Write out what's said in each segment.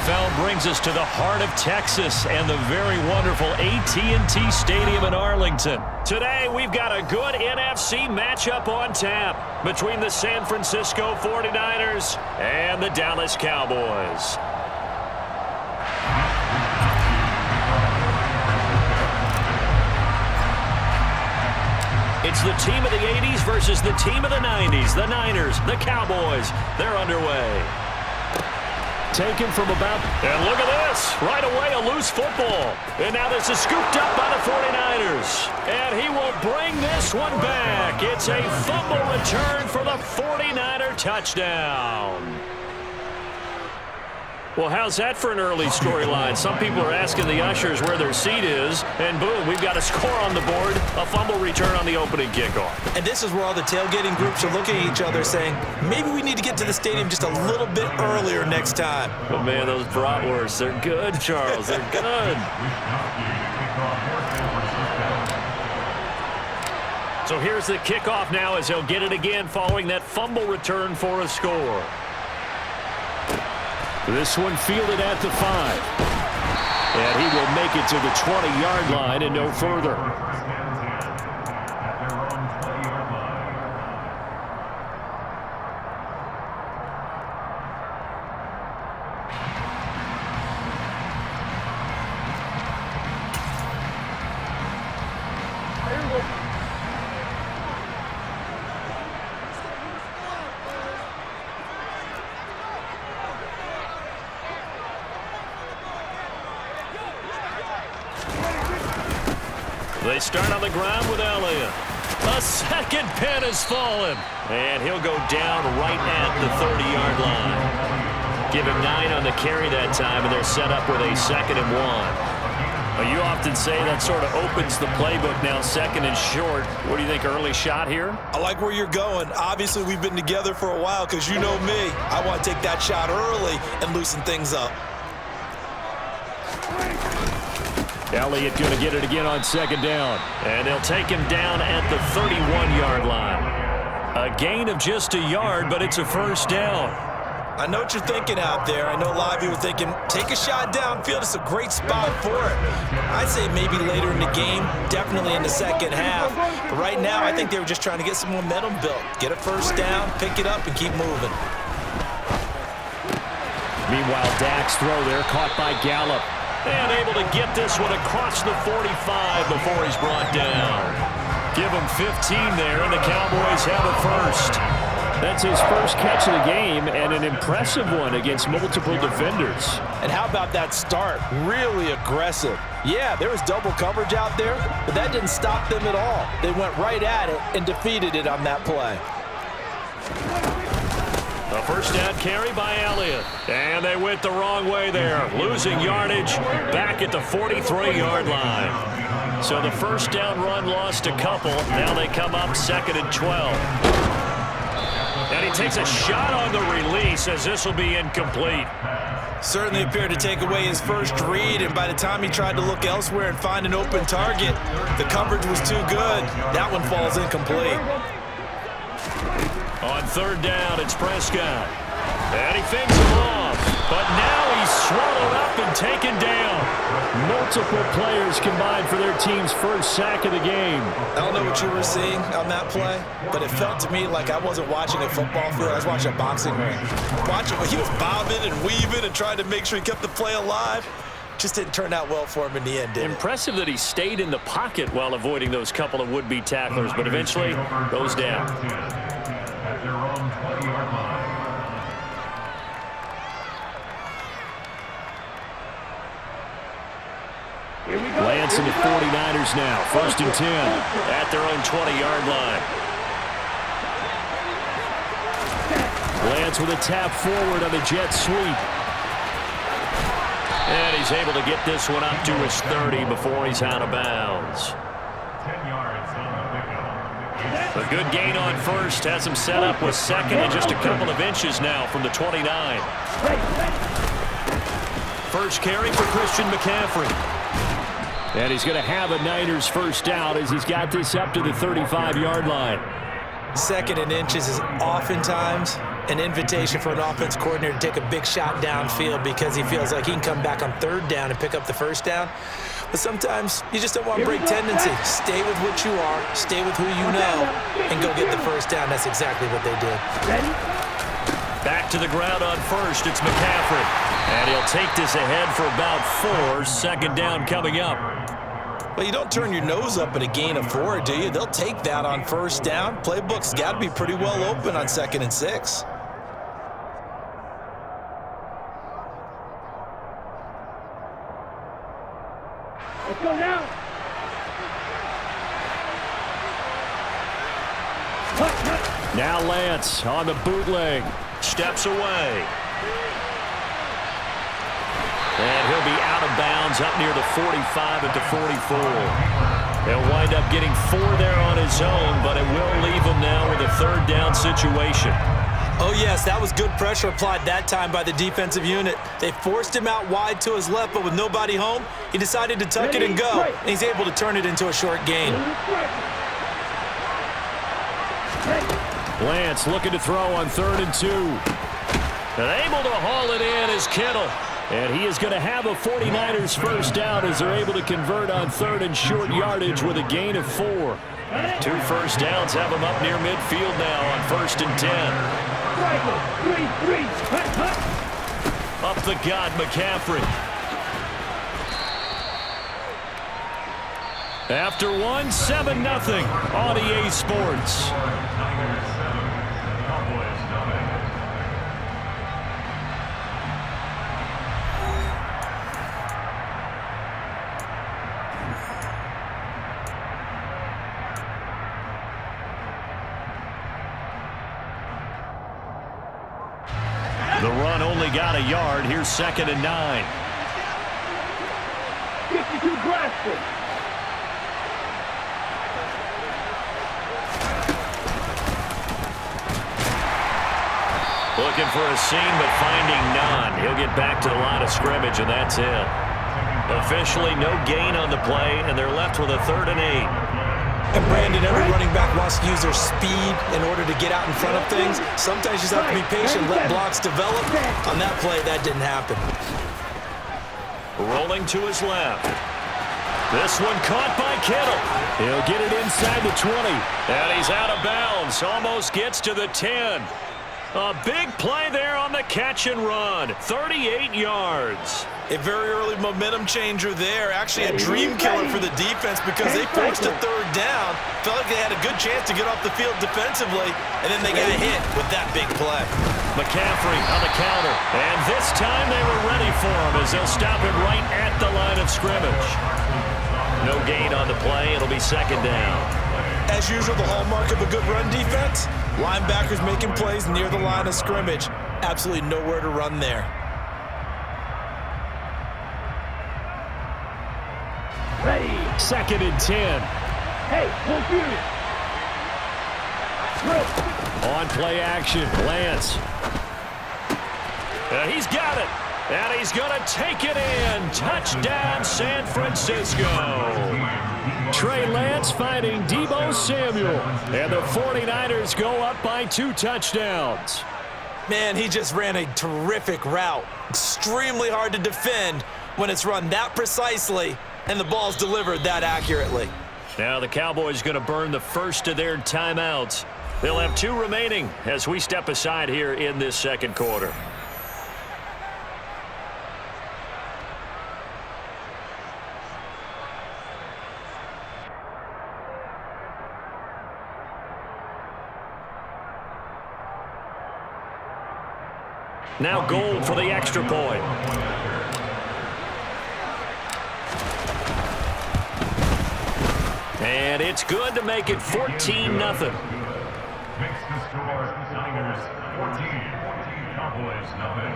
NFL brings us to the heart of Texas and the very wonderful AT&T Stadium in Arlington. Today, we've got a good NFC matchup on tap between the San Francisco 49ers and the Dallas Cowboys. It's the team of the 80s versus the team of the 90s. The Niners, the Cowboys, they're underway. Taken from about, and look at this, right away a loose football. And now this is scooped up by the 49ers. And he will bring this one back. It's a fumble return for the 49er touchdown. Well, how's that for an early storyline? Some people are asking the ushers where their seat is, and boom, we've got a score on the board, a fumble return on the opening kickoff. And this is where all the tailgating groups are looking at each other saying, maybe we need to get to the stadium just a little bit earlier next time. But man, those bratwursts, they're good, Charles, they're good. So here's the kickoff now as he'll get it again following that fumble return for a score. This one fielded at the 5. And he will make it to the 20-yard line and no further. They start on the ground with Elliott. A second pin has fallen. And he'll go down right at the 30-yard line. Give him 9 on the carry that time, and they're set up with a 2nd and 1. Well, you often say that sort of opens the playbook now, 2nd and short. What do you think, early shot here? I like where you're going. Obviously, we've been together for a while because you know me. I want to take that shot early and loosen things up. Elliott going to get it again on 2nd down. And they'll take him down at the 31-yard line. A gain of just a yard, but it's a first down. I know what you're thinking out there. I know a lot of you are thinking, take a shot downfield. It's a great spot for it. I'd say maybe later in the game, definitely in the second half. But right now, I think they were just trying to get some momentum built. Get a first down, pick it up, and keep moving. Meanwhile, Dak's throw there caught by Gallup. And able to get this one across the 45 before he's brought down. Give him 15 there, and the Cowboys have a first. That's his first catch of the game, and an impressive one against multiple defenders. And how about that start? Really aggressive. Yeah, there was double coverage out there, but that didn't stop them at all. They went right at it and defeated it on that play. A first down carry by Elliott. And they went the wrong way there. Losing yardage back at the 43-yard line. So the first down run lost a couple. Now they come up 2nd and 12. And he takes a shot on the release as this will be incomplete. Certainly appeared to take away his first read, and by the time he tried to look elsewhere and find an open target, the coverage was too good. That one falls incomplete. On 3rd down, it's Prescott. And he fends him off. But now he's swallowed up and taken down. Multiple players combined for their team's first sack of the game. I don't know what you were seeing on that play, but it felt to me like I wasn't watching a football field. I was watching a boxing ring. He was bobbing and weaving and trying to make sure he kept the play alive. Just didn't turn out well for him in the end, did it? Impressive that he stayed in the pocket while avoiding those couple of would-be tacklers, but eventually goes down. Lance and the 49ers now. 1st and 10 at their own 20-yard line. Lance with a tap forward on the jet sweep. And he's able to get this one up to his 30 before he's out of bounds. 10 yards on the pickup. A good gain on first. Has him set up with 2nd and just a couple of inches now from the 29. First carry for Christian McCaffrey. And he's going to have a Niners first down as he's got this up to the 35-yard line. 2nd and inches is oftentimes an invitation for an offense coordinator to take a big shot downfield because he feels like he can come back on third down and pick up the first down. But sometimes you just don't want to break tendency. Stay with what you are, stay with who you know, and go get the first down. That's exactly what they did. Back to the ground on first, it's McCaffrey. And he'll take this ahead for about 4. Second down coming up. Well, you don't turn your nose up at a gain of 4, do you? They'll take that on first down. Playbook's got to be pretty well open on 2nd and 6. Let's go now. Now Lance on the bootleg. Steps away. And he'll be out of bounds up near the 45 at the 44. He'll wind up getting 4 there on his own, but it will leave him now with a 3rd down situation. Oh, yes, that was good pressure applied that time by the defensive unit. They forced him out wide to his left, but with nobody home, he decided to tuck it and go, and he's able to turn it into a short gain. Lance looking to throw on 3rd and 2. And able to haul it in is Kittle. And he is going to have a 49ers first down as they're able to convert on 3rd and short yardage with a gain of 4. 2 first downs have him up near midfield now on 1st and 10. Up the gut, McCaffrey. After 1, 7-0 on EA Sports. The run only got a yard. Here's 2nd and 9. 52 Bradford. Looking for a seam, but finding none. He'll get back to the line of scrimmage, and that's it. Officially no gain on the play, and they're left with a 3rd and 8. And Brandon, every running back wants to use their speed in order to get out in front of things. Sometimes you just have to be patient, let blocks develop. On that play, that didn't happen. Rolling to his left. This one caught by Kittle. He'll get it inside the 20. And he's out of bounds. Almost gets to the 10. A big play there on the catch and run. 38 yards. A very early momentum changer there. Actually a dream killer for the defense because they forced a 3rd down. Felt like they had a good chance to get off the field defensively, and then they got hit with that big play. McCaffrey on the counter. And this time they were ready for him as they'll stop him right at the line of scrimmage. No gain on the play. It'll be 2nd down. As usual, the hallmark of a good run defense, linebackers making plays near the line of scrimmage. Absolutely nowhere to run there. Ready. 2nd and 10. Hey, On play action, Lance. And he's got it. And he's going to take it in. Touchdown, San Francisco. Trey Lance finding Deebo Samuel. And the 49ers go up by 2 touchdowns. Man, he just ran a terrific route. Extremely hard to defend when it's run that precisely and the ball's delivered that accurately. Now the Cowboys going to burn the first of their timeouts. They'll have 2 remaining as we step aside here in this 2nd quarter. Now Gold for the extra point. And it's good to make it 14-0. Makes the score Niners 14, Cowboys nothing.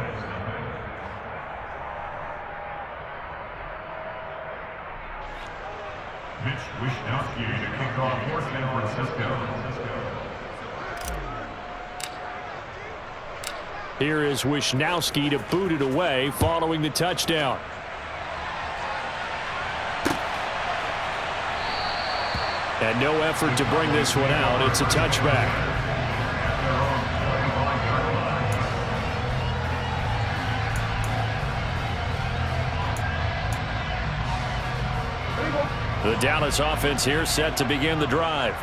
Mitch Wishnowsky to kick off for San Francisco. Here is Wishnowsky to boot it away following the touchdown. And no effort to bring this one out. It's a touchback. The Dallas offense here set to begin the drive.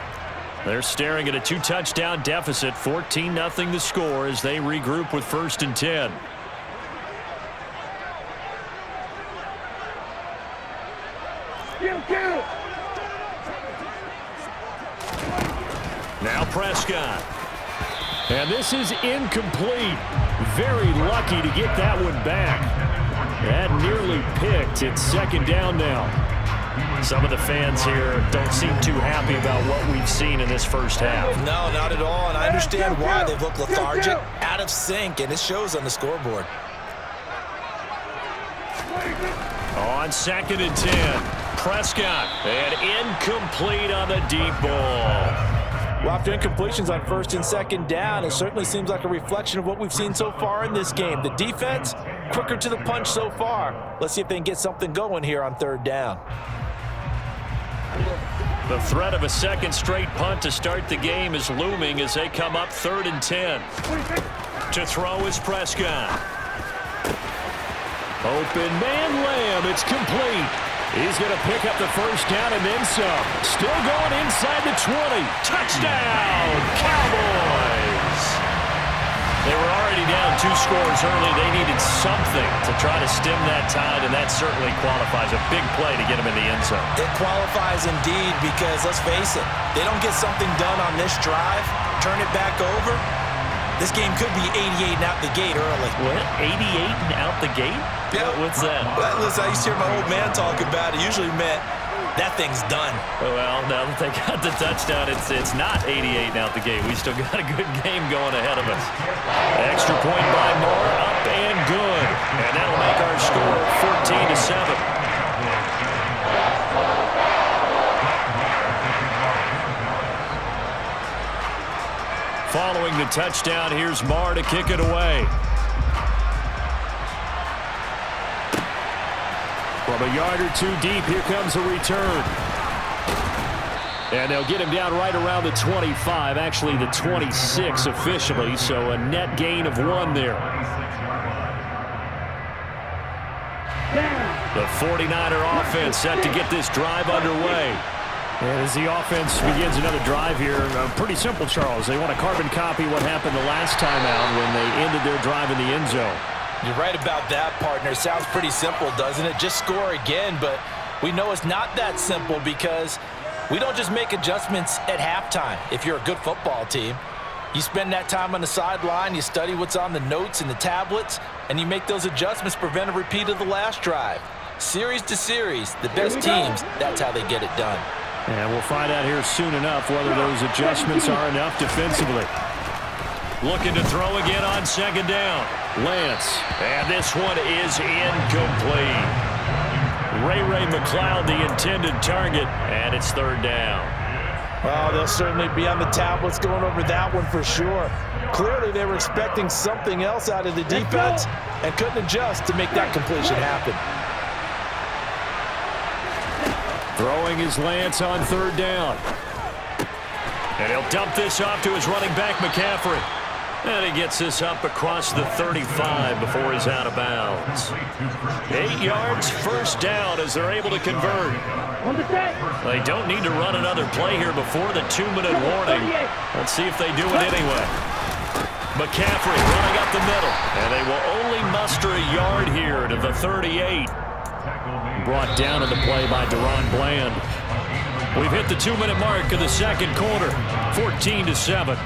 They're staring at a 2-touchdown deficit, 14-0 the score as they regroup with 1st and 10. Now Prescott. And this is incomplete. Very lucky to get that one back. That nearly picked. It's 2nd down now. Some of the fans here don't seem too happy about what we've seen in this first half. No, not at all, and I understand why. They've looked lethargic, out of sync, and it shows on the scoreboard. On 2nd and 10, Prescott, and incomplete on the deep ball. Well, after incompletions on 1st and 2nd down, it certainly seems like a reflection of what we've seen so far in this game. The defense, quicker to the punch so far. Let's see if they can get something going here on 3rd down. The threat of a 2nd straight punt to start the game is looming as they come up 3rd and 10. To throw is Prescott. Open man Lamb. It's complete. He's going to pick up the 1st down and then some. Still going inside the 20. Touchdown, Cowboys. They were already down 2 scores early. They needed something to try to stem that tide, and that certainly qualifies. A big play to get them in the end zone. It qualifies indeed because, let's face it, they don't get something done on this drive, turn it back over, this game could be 88 and out the gate early. What? 88 and out the gate? Yeah. What's that? Well, listen, I used to hear my old man talk about it. Usually meant that thing's done. Well, now that they got the touchdown, it's not 88 and out the gate. We still got a good game going ahead of us. Extra point by Moore, up and good. And that'll make our score 14-7. Following the touchdown, here's Marr to kick it away. From a yard or 2 deep, here comes a return. And they'll get him down right around the 25, actually the 26 officially, so a net gain of 1 there. The 49er offense set to get this drive underway. And as the offense begins another drive here, pretty simple, Charles. They want to carbon copy what happened the last time out when they ended their drive in the end zone. You're right about that, partner. Sounds pretty simple, doesn't it? Just score again, but we know it's not that simple because we don't just make adjustments at halftime. If you're a good football team, you spend that time on the sideline, you study what's on the notes and the tablets, and you make those adjustments, prevent a repeat of the last drive. Series to series, the best teams, that's how they get it done. And we'll find out here soon enough whether those adjustments are enough defensively. Looking to throw again on 2nd down. Lance. And this one is incomplete. Ray McLeod, the intended target, and it's 3rd down. Well, they'll certainly be on the tablets going over that one for sure. Clearly, they were expecting something else out of the defense and couldn't adjust to make that completion happen. Throwing is Lance on 3rd down. And he'll dump this off to his running back, McCaffrey. And he gets this up across the 35 before he's out of bounds. 8 yards, 1st down as they're able to convert. They don't need to run another play here before the 2-minute warning. Let's see if they do it anyway. McCaffrey running up the middle. And they will only muster a yard here to the 38. Brought down in the play by Deron Bland. We've hit the 2-minute mark of the 2nd quarter, 14-7.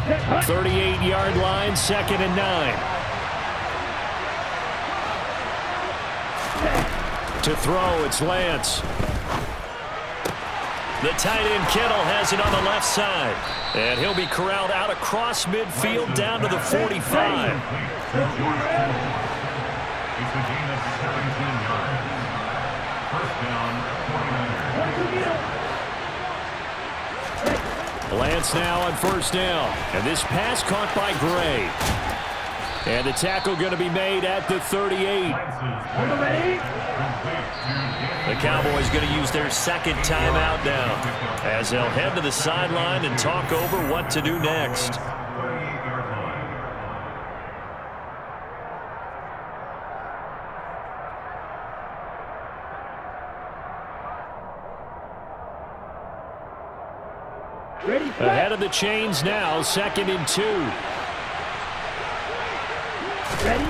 A 38-yard line, 2nd and 9. To throw, it's Lance. The tight end Kittle has it on the left side. And he'll be corralled out across midfield down to the 45. It's a gain of 17 yards. 1st down, 49ers. Lance now on 1st down. And this pass caught by Gray. And the tackle going to be made at the 38. The Cowboys going to use their 2nd timeout now as they'll head to the sideline and talk over what to do next. Ahead of the chains now, 2nd and 2. Ready?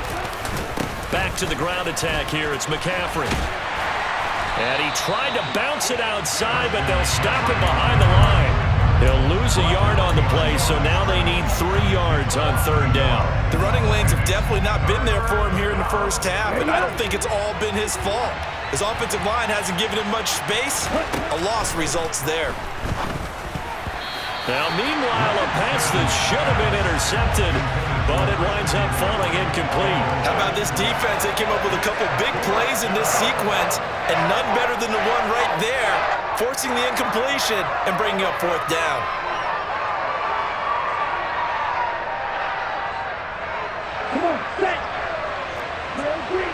Back to the ground attack here. It's McCaffrey. And he tried to bounce it outside, but they'll stop it behind the line. They'll lose a yard on the play, so now they need 3 yards on 3rd down. The running lanes have definitely not been there for him here in the first half, and I don't think it's all been his fault. His offensive line hasn't given him much space. A loss results there. Now, meanwhile, a pass that should have been intercepted, but it winds up falling incomplete. How about this defense? They came up with a couple big plays in this sequence, and none better than the one right there, forcing the incompletion and bringing up 4th down. Come on, set. Real green.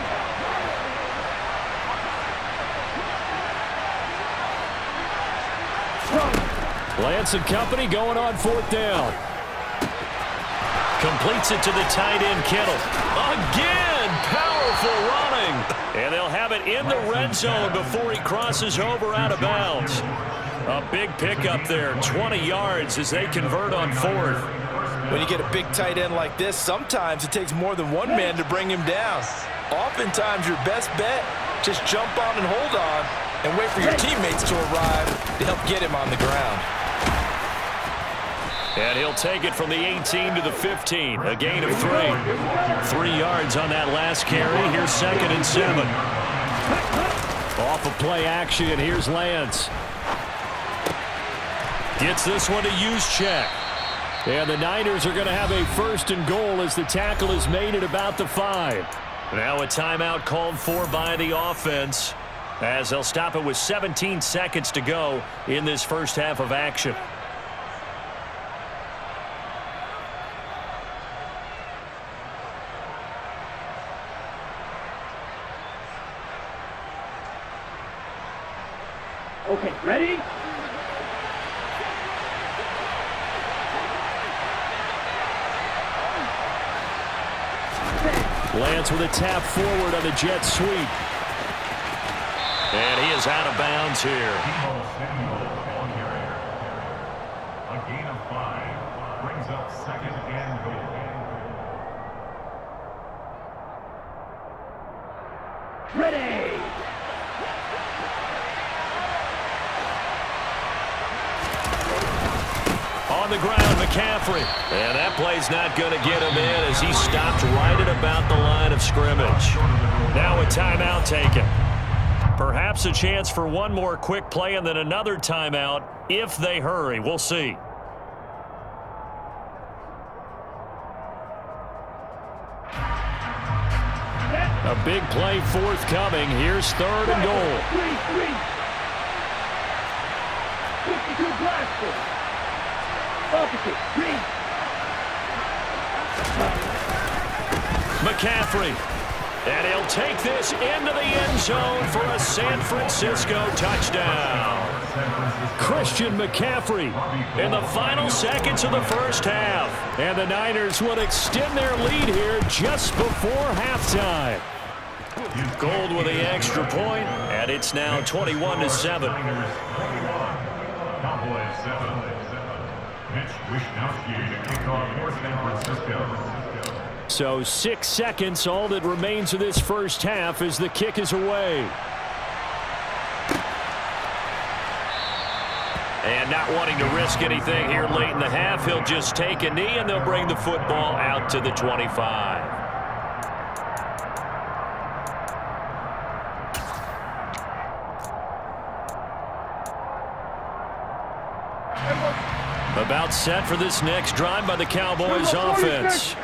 Lance and company going on 4th down. Completes it to the tight end, Kittle. Again, powerful running. And they'll have it in the red zone before he crosses over out of bounds. A big pickup there, 20 yards as they convert on 4th. When you get a big tight end like this, sometimes it takes more than one man to bring him down. Oftentimes, your best bet, just jump on and hold on and wait for your teammates to arrive to help get him on the ground. And he'll take it from the 18 to the 15, a gain of 3. 3 yards on that last carry. Here's 2nd and 7. Off of play action, here's Lance. Gets this one to use check. And the Niners are going to have a 1st and goal as the tackle is made at about the 5. Now a timeout called for by the offense as they'll stop it with 17 seconds to go in this first half of action. Okay, ready? Lance with a tap forward on the jet sweep. And he is out of bounds here. A gain of 5 brings up 2nd and goal. Ready! On the ground, McCaffrey. And that play's not going to get him in as he stopped right at about the line of scrimmage. Now a timeout taken. Perhaps a chance for one more quick play and then another timeout if they hurry. We'll see. A big play forthcoming. Here's 3rd and goal. 52 blaster. Opposite, green. McCaffrey. And he'll take this into the end zone for a San Francisco touchdown. Christian McCaffrey in the final seconds of the first half. And the Niners will extend their lead here just before halftime. Gold with the extra point, and it's now 21-7. Cowboys 7. Mitch Wishnowsky to kick off for San Francisco. So 6 seconds, all that remains of this first half as the kick is away. And not wanting to risk anything here late in the half, he'll just take a knee and they'll bring the football out to the 25. About set for this next drive by the Cowboys offense.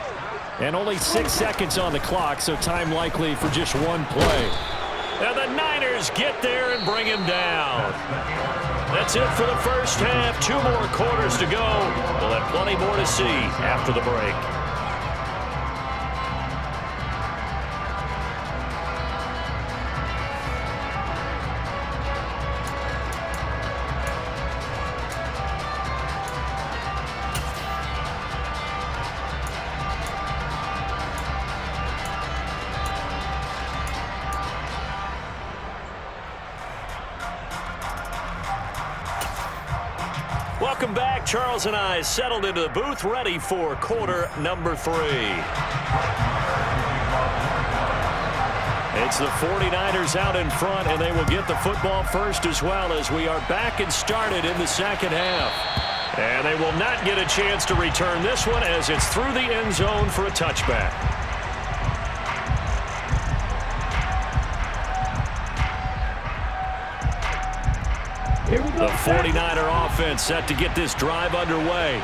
And only 6 seconds on the clock, so time likely for just one play. And the Niners get there and bring him down. That's it for the first half. 2 more quarters to go. We'll have plenty more to see after the break. Welcome back Charles and I settled into the booth ready for quarter number 3. It's the 49ers out in front, and they will get the football first as well as we are back and started in the second half. And they will not get a chance to return this one as it's through the end zone for a touchback. The 49er offense set to get this drive underway.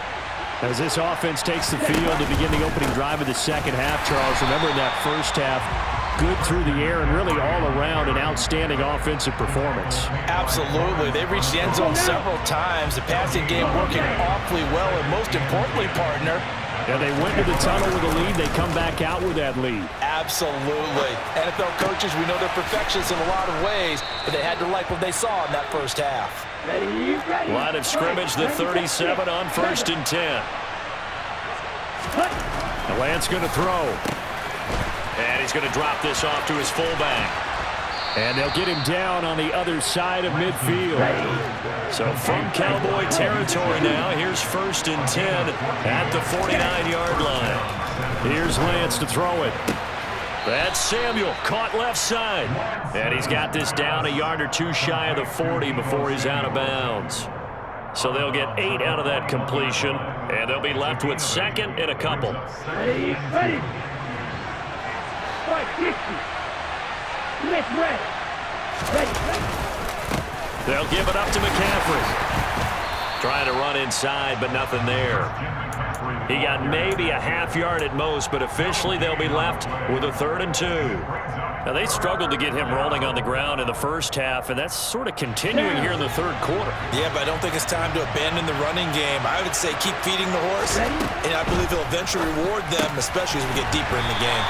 As this offense takes the field to begin the opening drive of the second half, Charles, remember in that first half, good through the air and really all around an outstanding offensive performance. Absolutely. They reached the end zone several times. The passing game working awfully well, and most importantly, partner, and they went to the tunnel with a lead. They come back out with that lead. Absolutely. NFL coaches, we know they're perfectionists in a lot of ways, but they had to like what they saw in that first half. Line of scrimmage, the 37 on 1st and 10. The Lance going to throw. And he's going to drop this off to his fullback. And they'll get him down on the other side of midfield. So from Cowboy territory now, here's 1st and 10 at the 49-yard line. Here's Lance to throw it. That's Samuel, caught left side. And he's got this down a yard or two shy of the 40 before he's out of bounds. So they'll get 8 out of that completion, and they'll be left with 2nd and a couple. Ready. 550. Let's ready. They'll give it up to McCaffrey. Trying to run inside, but nothing there. He got maybe a half yard at most, but officially they'll be left with a 3rd and 2. Now, they struggled to get him rolling on the ground in the first half, and that's sort of continuing here in the third quarter. Yeah, but I don't think it's time to abandon the running game. I would say keep feeding the horse, and I believe he'll eventually reward them, especially as we get deeper in the game.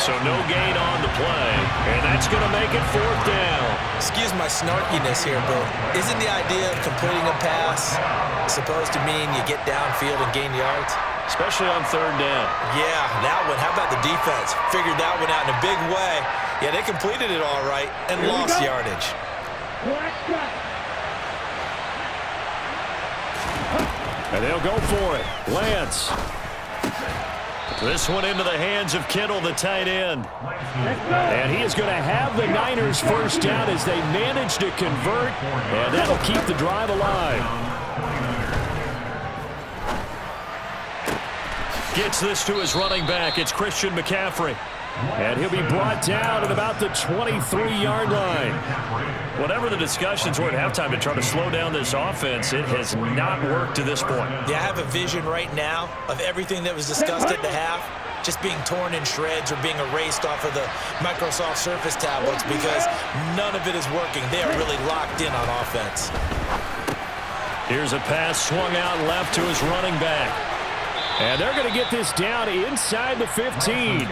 So no gain on the play, and that's going to make it 4th down. Excuse my snarkiness here, but isn't the idea of completing a pass supposed to mean you get downfield and gain yards? Especially on 3rd down. Yeah, that one. How about the defense? Figured that one out in a big way. Yeah, they completed it all right and lost yardage. And they'll go for it. Lance. This one into the hands of Kittle, the tight end. And he is going to have the Niners first down as they manage to convert, and that'll keep the drive alive. Gets this to his running back. It's Christian McCaffrey. And he'll be brought down at about the 23-yard line. Whatever the discussions were at halftime to try to slow down this offense, it has not worked to this point. Yeah, I have a vision right now of everything that was discussed at the half just being torn in shreds or being erased off of the Microsoft Surface tablets because none of it is working. They are really locked in on offense. Here's a pass swung out left to his running back. And they're going to get this down inside the 15.